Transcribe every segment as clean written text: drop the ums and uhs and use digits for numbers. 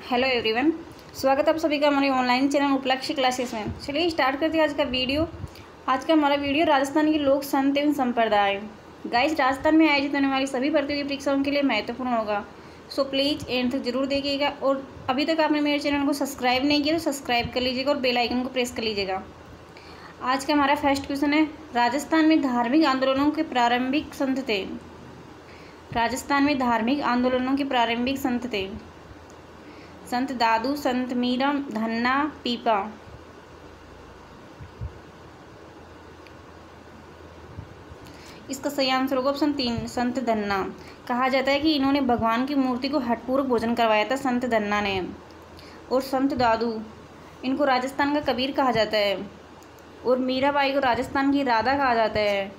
Hello everyone, स्वागत है आप सभी का हमारे ऑनलाइन चैनल उपलक्ष्य क्लासेस में। चलिए स्टार्ट करते हैं आज का वीडियो। आज का हमारा वीडियो राजस्थान के लोक संत एवं संप्रदाय। गाइस, राजस्थान में आयोजित होने वाली सभी प्रतियोगी परीक्षाओं के लिए महत्वपूर्ण होगा, सो प्लीज़ एंड तक जरूर देखिएगा। और अभी तक आपने मेरे चैनल को सब्सक्राइब नहीं किया तो सब्सक्राइब कर लीजिएगा और बेल आइकन को प्रेस कर लीजिएगा। आज का हमारा फर्स्ट क्वेश्चन है, राजस्थान में धार्मिक आंदोलनों के प्रारंभिक संत थे। राजस्थान में धार्मिक आंदोलनों के प्रारंभिक संत थे संत दादू, संत मीरा, धन्ना, पीपा। इसका सही आंसर होगा ऑप्शन 3, संत धन्ना। कहा जाता है कि इन्होंने भगवान की मूर्ति को हठपूर्वक भोजन करवाया था संत धन्ना ने। और संत दादू, इनको राजस्थान का कबीर कहा जाता है। और मीराबाई को राजस्थान की राधा कहा जाता है।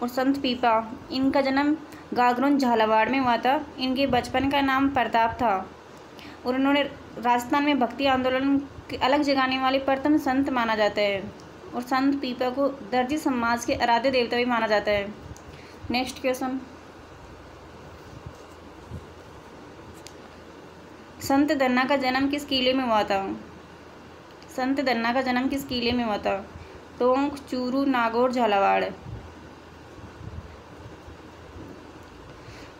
और संत पीपा, इनका जन्म गागरोन झालावाड़ में हुआ था। इनके बचपन का नाम प्रताप था और उन्होंने राजस्थान में भक्ति आंदोलन की अलग जगाने वाले प्रथम संत माना जाता है। और संत पीपा को दर्जी समाज के आराध्य देवता भी माना जाता है। नेक्स्ट क्वेश्चन, संत धन्ना का जन्म किस किले में हुआ था? संत धन्ना का जन्म किस किले में हुआ था? टोंक, चूरू, नागौर, झालावाड़।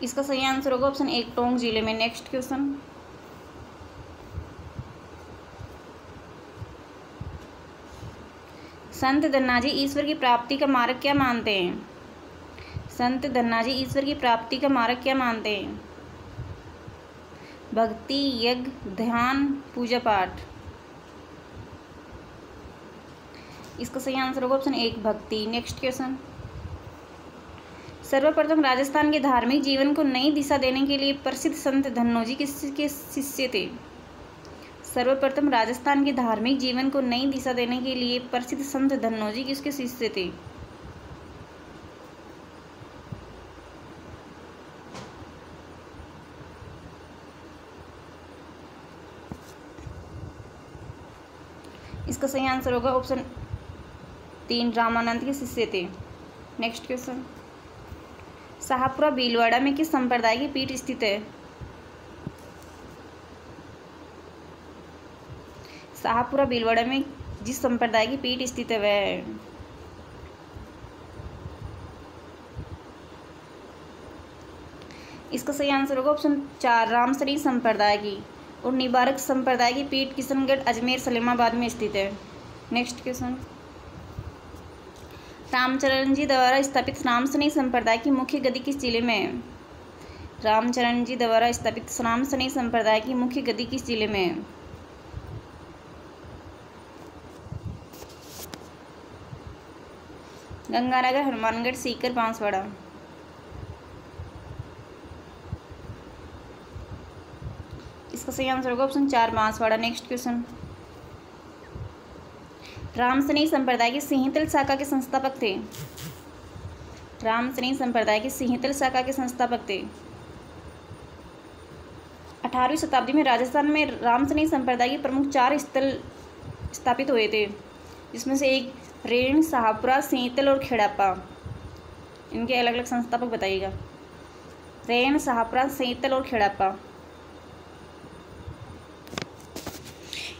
इसका सही आंसर होगा ऑप्शन 1, टोंक जिले में। नेक्स्ट क्वेश्चन, संत धन्ना जी ईश्वर की प्राप्ति का मार्ग क्या मानते हैं? संत धन्ना जी ईश्वर की प्राप्ति का मार्ग क्या मानते हैं? भक्ति, यज्ञ, ध्यान, पूजा पाठ। इसका सही आंसर होगा ऑप्शन 1, भक्ति। नेक्स्ट क्वेश्चन, सर्वप्रथम राजस्थान के धार्मिक जीवन को नई दिशा देने के लिए प्रसिद्ध संत धन्नोजी किसके शिष्य थे? सर्वप्रथम राजस्थान के धार्मिक जीवन को नई दिशा देने के लिए प्रसिद्ध संत धन्नोजी किसके शिष्य थे? इसका सही आंसर होगा ऑप्शन 3, रामानंद के शिष्य थे। नेक्स्ट क्वेश्चन, शाहपुरा भीलवाड़ा में किस संप्रदाय की पीठ स्थित है? शाहपुरा भीलवाड़ा में जिस संप्रदाय की पीठ स्थित है वह है इसका सही आंसर होगा ऑप्शन 4, रामसरी संप्रदाय की। और निबारक संप्रदाय की पीठ किशनगढ़, अजमेर, सलीमाबाद में स्थित है। नेक्स्ट क्वेश्चन, रामचरण जी द्वारा स्थापित रामसनी संप्रदाय की मुख्य गद्दी किस जिले में है? रामचरण जी द्वारा स्थापित रामसनी संप्रदाय की मुख्य गद्दी किस जिले में है? गंगानगर, हनुमानगढ़, सीकर, बांसवाड़ा। इसका सही आंसर होगा ऑप्शन 4, बांसवाड़ा। नेक्स्ट क्वेश्चन, रामसनी संप्रदाय की सिंहतल शाखा के संस्थापक थे। रामसनी संप्रदाय की सिंहतल शाखा के संस्थापक थे। 18वीं शताब्दी में राजस्थान में रामसनी संप्रदाय के प्रमुख 4 स्थल स्थापित हुए थे, जिसमें से एक रेण, शाहपुरा, सिंहतल और खेड़ापा। इनके अलग अलग संस्थापक बताइएगा। रेण, शाहपुरा, सिंहतल और खेड़ापा।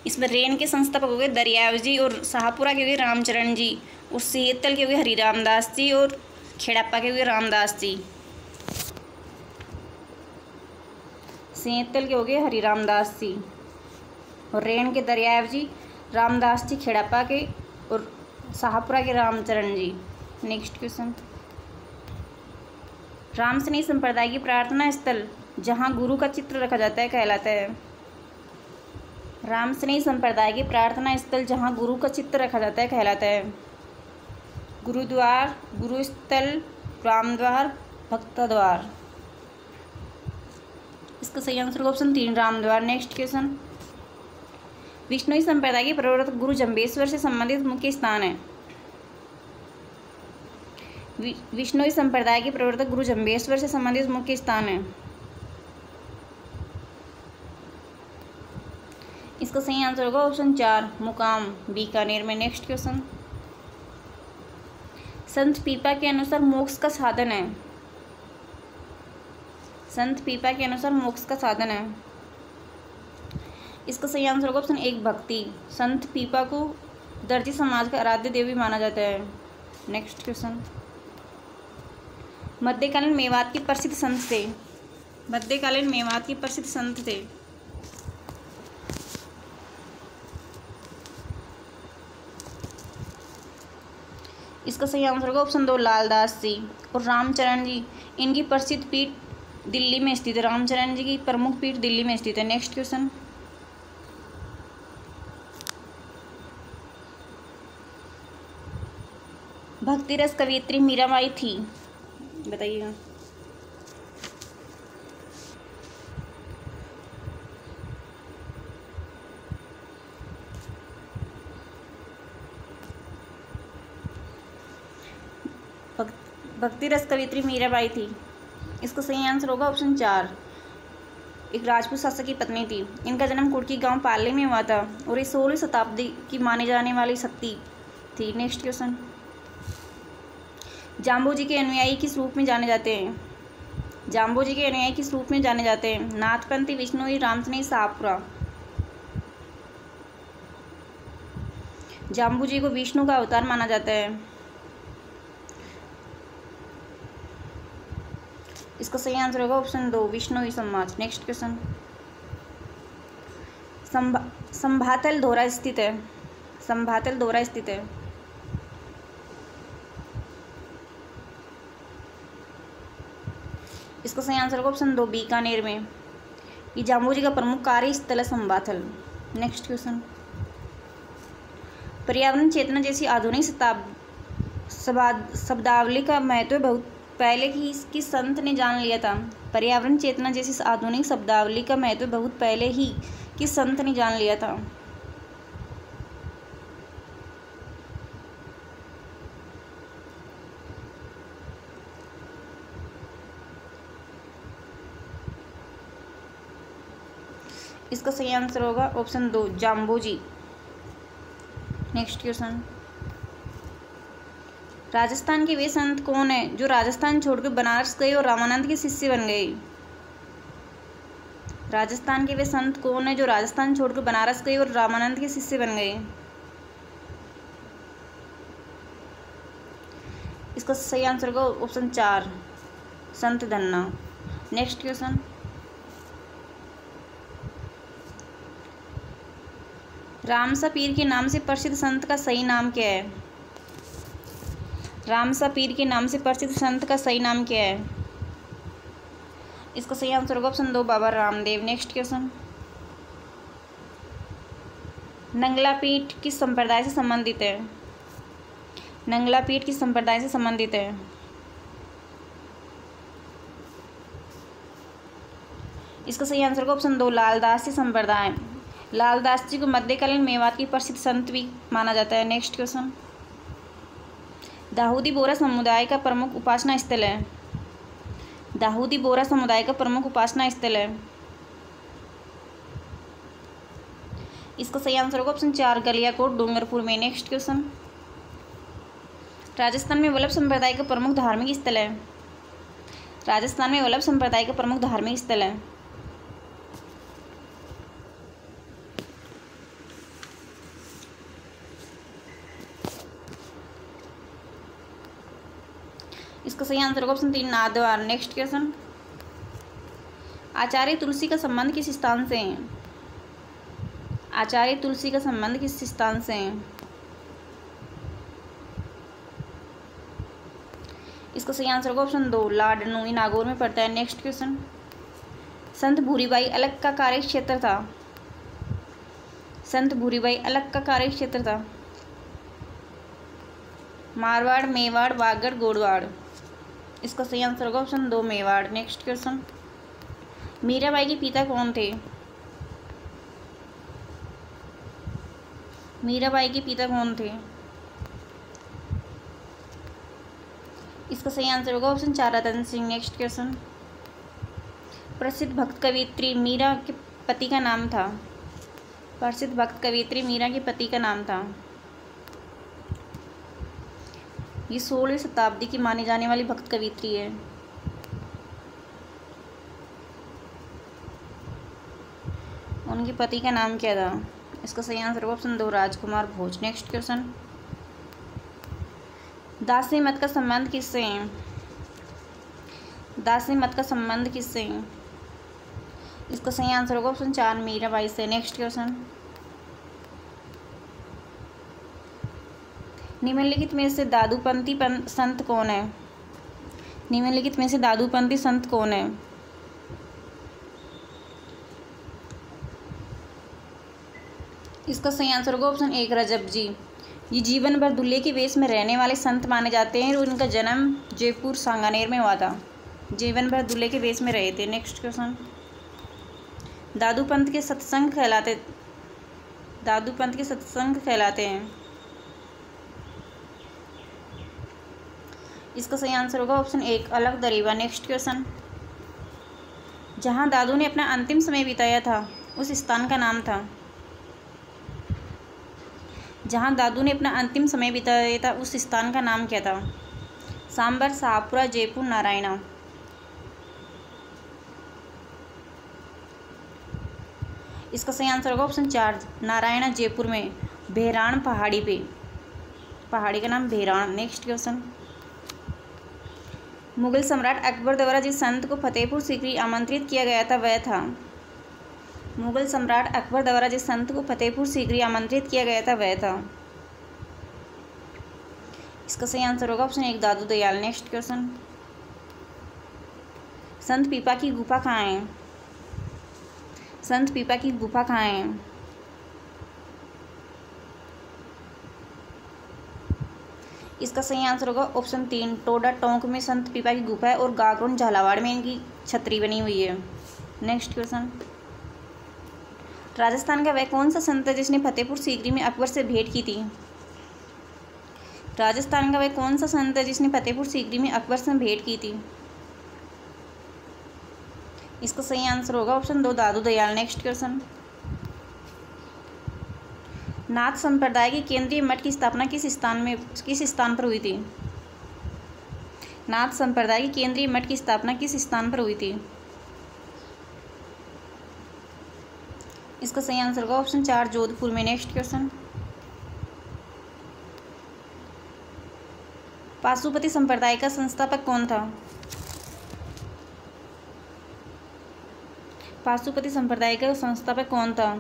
इसमें रेण के संस्थापक हो गए दरियाव जी, और शाहपुरा के हो गए रामचरण जी, और सिंहतल के हो गए हरिराम दास जी, और खेड़ापा के हो गए रामदास जी। सिंहतल के हो गए हरिराम दास जी, और रेण के दरियाव जी, रामदास जी, खेड़ापा के, और शाहपुरा के रामचरण जी। नेक्स्ट क्वेश्चन, रामसनी संप्रदाय की प्रार्थना स्थल जहाँ गुरु का चित्र रखा जाता है कहलाता है? रामसनी संप्रदाय की प्रार्थना स्थल जहाँ गुरु का चित्र रखा जाता है कहलाता है? गुरुद्वार, गुरुस्थल, रामद्वार, भक्तद्वार। इसका सही आंसर होगा ऑप्शन 3, रामद्वार। नेक्स्ट क्वेश्चन, विष्णुई संप्रदाय के प्रवर्तक गुरु जम्बेश्वर से संबंधित मुख्य स्थान है? विष्णुई संप्रदाय के प्रवर्तक गुरु जम्बेश्वर से संबंधित मुख्य स्थान है? इसका सही आंसर होगा ऑप्शन 4, मुकाम, बीकानेर में। नेक्स्ट क्वेश्चन, संत पीपा के अनुसार मोक्ष का साधन है? संत पीपा के अनुसार मोक्ष का साधन है? इसका सही आंसर होगा ऑप्शन 1 भक्ति। संत पीपा को दर्जी समाज का आराध्य देव भी माना जाता है। नेक्स्ट क्वेश्चन, मध्यकालीन मेवात के प्रसिद्ध संत थे। मध्यकालीन मेवात के प्रसिद्ध संत थे। इसका सही आंसर होगा ऑप्शन 2 लालदास जी और रामचरण जी। इनकी प्रसिद्ध पीठ दिल्ली में स्थित है। रामचरण जी की प्रमुख पीठ दिल्ली में स्थित है। नेक्स्ट क्वेश्चन, भक्ति रस कवियत्री मीराबाई थी, बताइएगा। भक्ति रस कवियत्री मीराबाई थी। इसका सही आंसर होगा ऑप्शन 4, एक राजपूत शासक की पत्नी थी। इनका जन्म कुर्की गांव पाले में हुआ था और ये 16वीं शताब्दी की मानी जाने वाली शक्ति थी। नेक्स्ट क्वेश्चन, जाम्बू जी के अनुयायी किस रूप में जाने जाते हैं। जाम्बू जी के अनुयायी किस रूप में जाने जाते हैं। नाथपंथी, विष्णुई, रामसनी, शाहपुरा। जाम्बू जी को विष्णु का अवतार माना जाता है। इसका सही आंसर होगा ऑप्शन 2 विष्णुई समाज। नेक्स्ट क्वेश्चन, संभातल धोरा स्थित है। संभातल धोरा स्थित है। इसका सही आंसर होगा ऑप्शन 2 बीकानेर में। ये जाम्बू जी का प्रमुख कार्यस्थल है संभातल। नेक्स्ट क्वेश्चन, पर्यावरण चेतना जैसी आधुनिक शब्दावली का महत्व बहुत पहले ही किस संत ने जान लिया था। पर्यावरण चेतना जैसी आधुनिक शब्दावली का महत्व बहुत पहले ही किस संत ने जान लिया था। इसका सही आंसर होगा ऑप्शन 2 जाम्बू जी। नेक्स्ट क्वेश्चन, राजस्थान के वे संत कौन है जो राजस्थान छोड़कर बनारस गए और रामानंद के शिष्य बन गए। राजस्थान के वे संत कौन है जो राजस्थान छोड़कर बनारस गए और रामानंद के शिष्य बन गए। इसका सही आंसर होगा ऑप्शन 4 संत धन्ना। नेक्स्ट क्वेश्चन, रामसा पीर के नाम से प्रसिद्ध संत का सही नाम क्या है। रामसा पीर के नाम से प्रसिद्ध संत का सही नाम क्या है। इसका सही आंसर होगा option 2 Baba Ramdev. Next question, Nangla पीठ किस संप्रदाय से संबंधित है। नंगला पीठ किस संप्रदाय से संबंधित है। इसका सही आंसर होगा ऑप्शन 2 लालदास संप्रदाय। लालदास जी को मध्यकालीन मेवात की प्रसिद्ध संत भी माना जाता है। नेक्स्ट क्वेश्चन, दाऊदी बोरा समुदाय का प्रमुख उपासना स्थल है। दाऊदी बोरा समुदाय का प्रमुख उपासना स्थल है। इसका सही आंसर होगा ऑप्शन 4 गलियाकोट डूंगरपुर में। नेक्स्ट क्वेश्चन, राजस्थान में वल्लभ संप्रदाय का प्रमुख धार्मिक स्थल है। राजस्थान में वल्लभ संप्रदाय का प्रमुख धार्मिक स्थल है। इसका सही आंसर होगा ऑप्शन 3 नाथद्वार। नेक्स्ट क्वेश्चन, आचार्य तुलसी का संबंध किस स्थान से है। आचार्य तुलसी का संबंध किस स्थान से है। इसका सही आंसर होगा ऑप्शन 2 लाडनू, नागौर में पड़ता है। नेक्स्ट क्वेश्चन, संत भूरीबाई अलग का कार्य क्षेत्र था। संत भूरीबाई अलग का कार्य क्षेत्र था। मारवाड़, मेवाड़, वागड़, गोड़वाड़। इसका सही आंसर होगा option 2 Mewar. Next question, Mirabai के पिता कौन थे। मीराबाई के पिता कौन थे। इसका सही आंसर होगा option 4 Ratan Singh. Next question, प्रसिद्ध भक्त कवियत्री मीरा के पति का नाम था। प्रसिद्ध भक्त कवियत्री मीरा के पति का नाम था। ये 16वीं शताब्दी की मानी जाने वाली भक्त कवियत्री है। उनके पति का नाम क्या था? इसका सही आंसर होगा ऑप्शन 2 राजकुमार भोज। नेक्स्ट क्वेश्चन, दासी मत का संबंध किससे है? दासी मत का संबंध किससे है? इसका सही आंसर होगा ऑप्शन 4 मीराबाई से। नेक्स्ट क्वेश्चन, निम्नलिखित में से दादूपंथी संत कौन है? निम्नलिखित में से दादूपंथी संत कौन है? इसका सही आंसर होगा ऑप्शन 1 रजब जी। ये जीवन भर दूल्हे के वेश में रहने वाले संत माने जाते हैं और इनका जन्म जयपुर सांगानेर में हुआ था। जीवन भर दूल्हे के वेश में रहे थे। नेक्स्ट क्वेश्चन, दादूपंथ के सत्संग कहलाते हैं। इसका सही आंसर होगा ऑप्शन 1 अलग दरीबा। नेक्स्ट क्वेश्चन, जहां दादू ने अपना अंतिम समय बिताया था उस स्थान का नाम था। जहां दादू ने अपना अंतिम समय बिताया था उस स्थान का नाम क्या था? सांबर, शाहपुरा, जयपुर, नारायणा। इसका सही आंसर होगा ऑप्शन 4 नारायणा, जयपुर में बेहरान पहाड़ी पे। पहाड़ी का नाम बेहरान। नेक्स्ट क्वेश्चन, मुगल सम्राट अकबर द्वारा जिस संत को फतेहपुर सीकरी आमंत्रित किया गया था वह था। मुगल सम्राट अकबर द्वारा जिस संत को फतेहपुर सीकरी आमंत्रित किया गया था वह था। इसका सही आंसर होगा ऑप्शन 1 दादू दयाल। नेक्स्ट क्वेश्चन, संत पीपा की गुफा कहाँ है? संत पीपा की गुफा कहाँ है? इसका सही आंसर होगा ऑप्शन 3 टोडा टोंक में संत पीपा की गुफा है और गागरोन झालावाड़ में इनकी छतरी बनी हुई है। नेक्स्ट क्वेश्चन, राजस्थान का वह कौन सा संत है जिसने फतेहपुर सीकरी में अकबर से भेंट की थी? राजस्थान का वह कौन सा संत है जिसने फतेहपुर सीकरी में अकबर से भेंट की थी? इसका सही आंसर होगा ऑप्शन 2 दादू दयाल। नेक्स्ट क्वेश्चन, नाथ संप्रदाय के केंद्रीय मठ की स्थापना किस स्थान पर हुई थी? नाथ संप्रदाय के केंद्रीय मठ की स्थापना किस स्थान पर हुई थी? इसका सही आंसर होगा ऑप्शन 4 जोधपुर में। नेक्स्ट क्वेश्चन, पाशुपति संप्रदाय का संस्थापक कौन था? पाशुपति संप्रदाय का संस्थापक कौन था?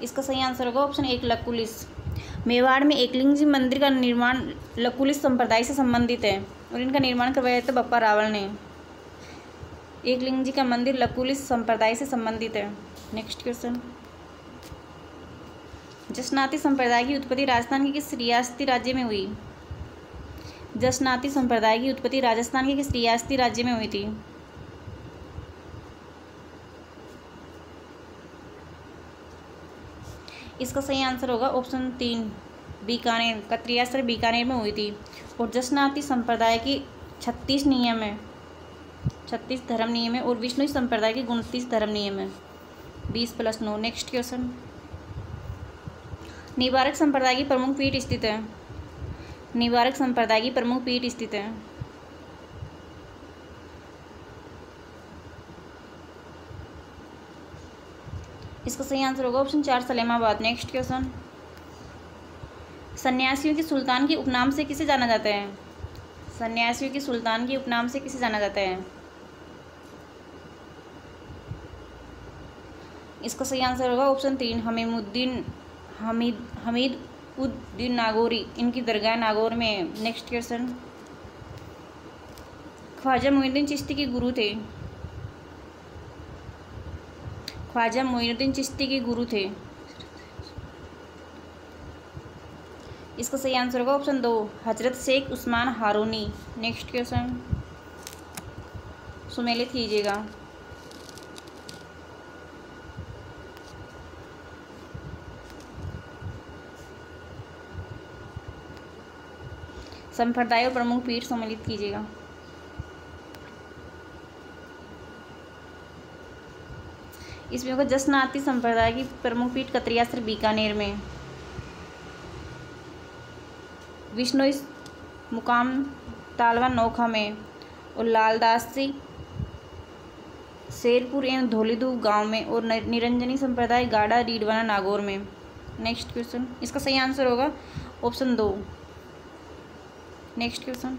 इसका सही आंसर होगा ऑप्शन 1 लकुलिस। मेवाड़ में एकलिंग जी मंदिर का निर्माण लकुलिस संप्रदाय से संबंधित है और इनका निर्माण करवाया था बप्पा रावल ने। एकलिंग जी का मंदिर लकुलिस संप्रदाय से संबंधित है। नेक्स्ट क्वेश्चन, जसनाती संप्रदाय की उत्पत्ति राजस्थान के किस रियासती राज्य में हुई? जसनाती संप्रदाय की उत्पत्ति राजस्थान के किस रियासती राज्य में हुई थी? इसका सही आंसर होगा ऑप्शन 3 बीकानेर। कतरियासर बीकानेर में हुई थी। और जसनाती संप्रदाय की 36 नियम है, 36 धर्म नियम है और विष्णु संप्रदाय के 29 धर्म नियम है, 20+9। नेक्स्ट क्वेश्चन, निवारक संप्रदाय की प्रमुख पीठ स्थित है? निवारक संप्रदाय की प्रमुख पीठ स्थित है? इसका सही आंसर होगा ऑप्शन 4 सलेमाबाद। नेक्स्ट क्वेश्चन, सन्यासियों के सुल्तान के उपनाम से किसे जाना जाता है? सन्यासियों के सुल्तान के उपनाम से किसे जाना जाता है? इसका सही आंसर होगा ऑप्शन 3 हमीद उद्दीन नागौरी। इनकी दरगाह नागौर में है। नेक्स्ट क्वेश्चन, ख्वाजा मोइनुद्दीन चिश्ती के गुरु थे? ख्वाजा मोइनुद्दीन चिश्ती के गुरु थे? इसका सही आंसर होगा ऑप्शन 2 हजरत शेख उस्मान हारूनी। नेक्स्ट क्वेश्चन, सुमेलित कीजिएगा। संप्रदाय और प्रमुख पीठ सम्मिलित कीजिएगा। इसमें होगा जसनाती संप्रदाय की प्रमुख पीठ कतरियासर बीकानेर में, विष्णोई मुकाम तालवा नोखा में और लालदास जी शेरपुर एवं धौलीधूप गांव में, और निरंजनी संप्रदाय गाड़ा डीडवाना नागौर में। नेक्स्ट क्वेश्चन, इसका सही आंसर होगा ऑप्शन 2। नेक्स्ट क्वेश्चन,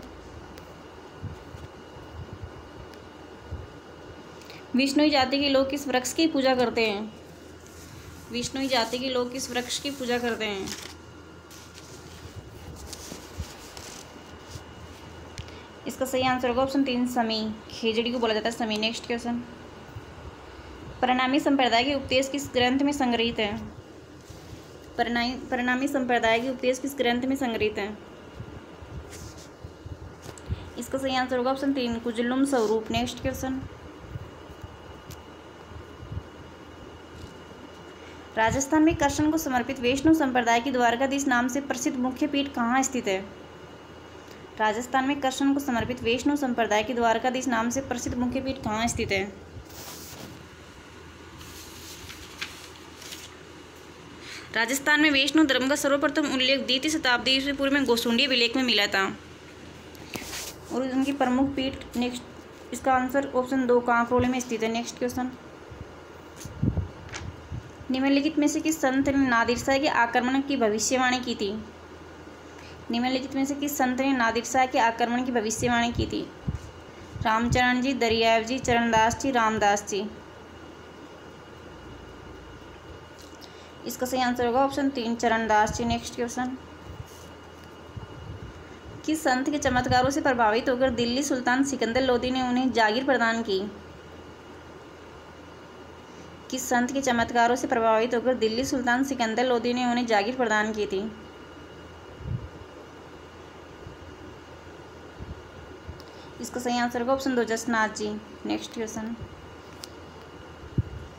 विष्णुई जाति के लोग किस वृक्ष की पूजा करते हैं? विष्णुई जाति के लोग किस वृक्ष की पूजा करते हैं? इसका सही आंसर होगा ऑप्शन 3 समी। खेजड़ी को बोला जाता है समी। नेक्स्ट क्वेश्चन, परिणामी संप्रदाय के उपदेश किस ग्रंथ में संग्रहित है? परिणामी संप्रदाय के उपदेश किस ग्रंथ में संग्रहित है? इसका सही आंसर होगा ऑप्शन 3 कुजलुम स्वरूप। नेक्स्ट क्वेश्चन, राजस्थान में कृष्ण को समर्पित वैष्णव संप्रदाय की द्वारकाधीश नाम से प्रसिद्ध मुख्य पीठ कहाँ स्थित है? राजस्थान में कृष्ण को समर्पित वैष्णव संप्रदाय की द्वारकाधीश नाम से प्रसिद्ध मुख्य पीठ कहाँ स्थित है? राजस्थान में वैष्णव धर्म का सर्वप्रथम उल्लेख 2वीं शताब्दी ईस्वी पूर्व में गोसुंडी अभिलेख में मिला था, और उनकी प्रमुख पीठ नेक्स्ट, इसका आंसर ऑप्शन 2 कांकरोली में स्थित है। नेक्स्ट क्वेश्चन, निम्नलिखित में से किस संत ने नादिर शाह के आक्रमण की भविष्यवाणी की थी? निम्नलिखित में से किस संत ने नादिर शाह के आक्रमण की भविष्यवाणी की थी? रामचरण जी, दरियाव जी, चरणदास जी, रामदास जी। इसका सही आंसर होगा ऑप्शन 3 चरणदास जी। नेक्स्ट क्वेश्चन, किस संत के चमत्कारों से प्रभावित होकर दिल्ली सुल्तान सिकंदर लोदी ने उन्हें जागीर प्रदान की? किस संत के चमत्कारों से प्रभावित होकर दिल्ली सुल्तान सिकंदर लोदी ने उन्हें जागीर प्रदान की थी? इसका सही आंसर होगा option 2 Jasnath ji. Next question,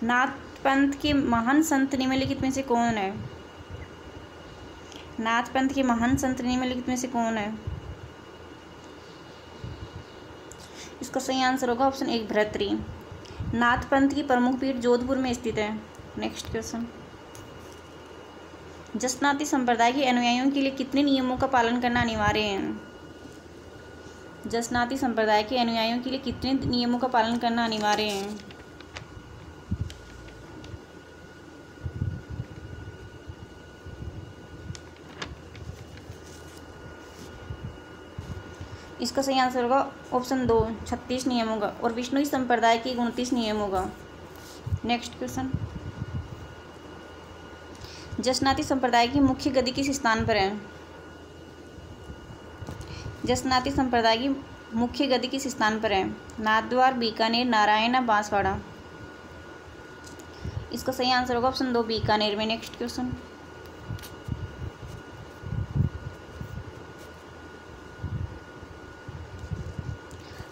नाथ पंथ के महान संत निम्नलिखित में से कौन है? नाथ पंथ के महान संत निम्नलिखित में से कौन है? इसका सही आंसर होगा ऑप्शन 1 भर्तृहरि। नाथ पंथ की प्रमुख पीठ जोधपुर में स्थित है। नेक्स्ट क्वेश्चन, जसनाती संप्रदाय के अनुयायियों के लिए कितने नियमों का पालन करना अनिवार्य है? जसनाती संप्रदाय के अनुयायियों के लिए कितने नियमों का पालन करना अनिवार्य है? इसका सही आंसर होगा ऑप्शन 2 36 नियम होगा, और विष्णुई संप्रदाय के 29 नियम होगा। नेक्स्ट क्वेश्चन, जसनाती संप्रदाय की मुख्य गद्दी किस स्थान पर है? जसनाती संप्रदाय की मुख्य गद्दी किस स्थान पर है? नाथद्वार, बीकानेर, नारायण, बांसवाड़ा। इसका सही आंसर होगा ऑप्शन 2 बीकानेर में। नेक्स्ट क्वेश्चन,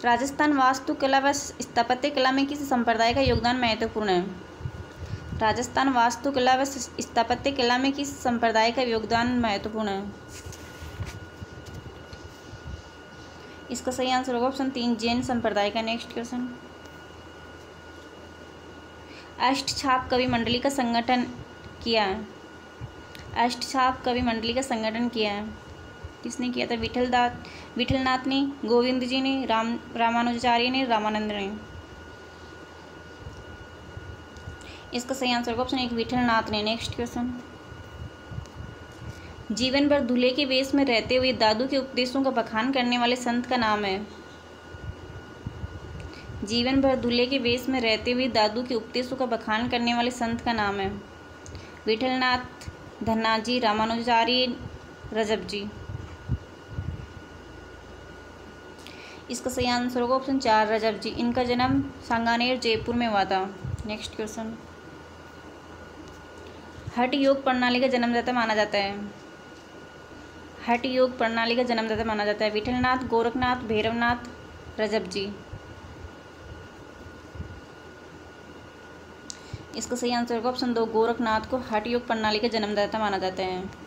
राजस्थान वास्तुकला व स्थापत्य कला में किस संप्रदाय का योगदान महत्वपूर्ण है? राजस्थान वास्तुकला व स्थापत्य कला में किस संप्रदाय का योगदान महत्वपूर्ण है? इसका सही आंसर होगा ऑप्शन 3 जैन संप्रदाय का। नेक्स्ट क्वेश्चन, अष्टछाप कवि मंडली का संगठन किया है? अष्टछाप कवि मंडली का संगठन किया है किसने किया था? विठलनाथ ने, गोविंद जी ने, रामानुजाचार्य ने, रामानंद ने। इसका सही आंसर होगा ऑप्शन 1 विठलनाथ ने। नेक्स्ट क्वेश्चन, जीवन भर दूल्हे के वेश में रहते हुए दादू के उपदेशों का बखान करने वाले संत का नाम है? जीवन भर दूल्हे के वेश में रहते हुए दादू के उपदेशों का बखान करने वाले संत का नाम है? विठलनाथ, धन्नाजी, रामानुजाचार्य, रजब जी। इसका सही आंसर होगा ऑप्शन 4 रजब जी। इनका जन्म सांगानेर जयपुर में हुआ था। नेक्स्ट क्वेश्चन, हठ योग प्रणाली का जन्मदाता माना जाता है? हठ योग प्रणाली का जन्मदाता माना जाता है विठलनाथ, गोरखनाथ, भैरवनाथ, रजब जी। इसका सही आंसर होगा ऑप्शन 2 गोरखनाथ को हठ योग प्रणाली का जन्मदाता माना जाता है।